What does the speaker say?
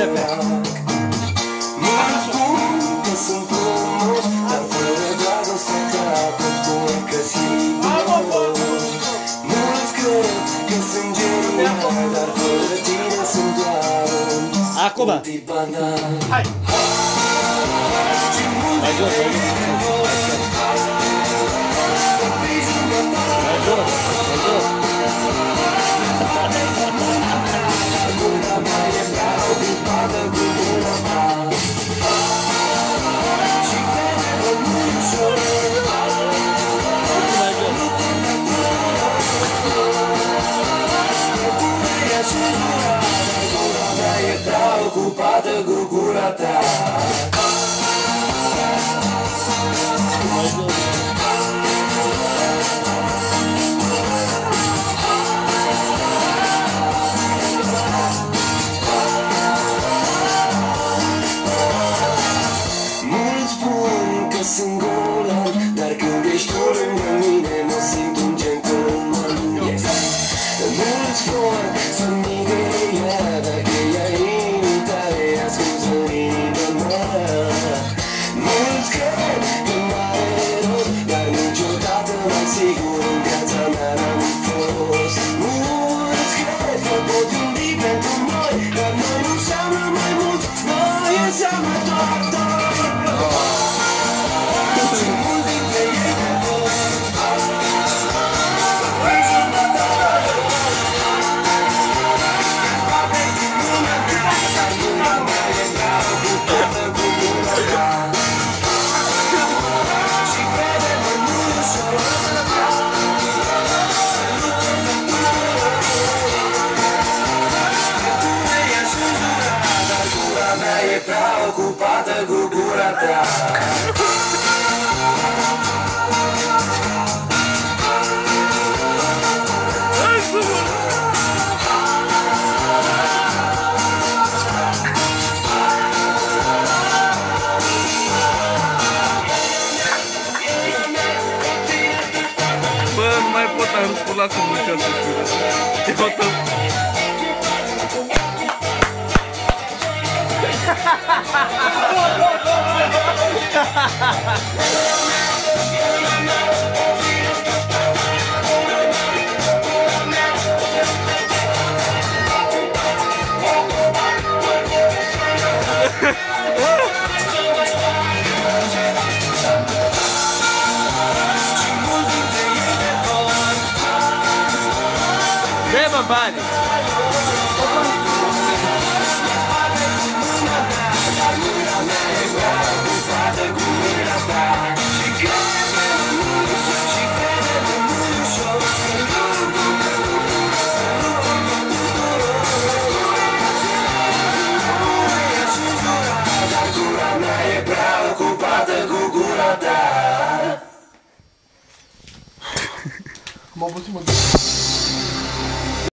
Pepe. Mulți spun că sunt frumos, dar fără dragostea ta pot spune că simt dureros. Mulți cred că sunt genial, dar fără tine sunt doar un tip banal. Hai! Mai jos, mai jos. Mai jos, mai jos. Gura mea e prea ocupată cu gura ta și crede-mă ușor. Mai jos. Gura mea e prea ocupată cu gura ta. Mai jos. Mulți spun că sunt golan, dar când ești tu lângă mine mă simt un gentleman. Mulți vor să-mi ideea, dacă ea inimii tale ascultă inima mea. Mulți cred că n-are rost, dar niciodată mai sigur în viața mea n-am fost. Mulți cred că pot iubi pentru noi, dar noi nu înseamnă mai mult, noi înseamnă doar doi. Și mulți dintre ei te vor e prea ocupată cu gura ta. Bă, nu mai pot, am râs până la să mă știu să știu. Dă-mă bani! Gura mea e prea ocupată cu gura ta. M-am putut să mă gândesc.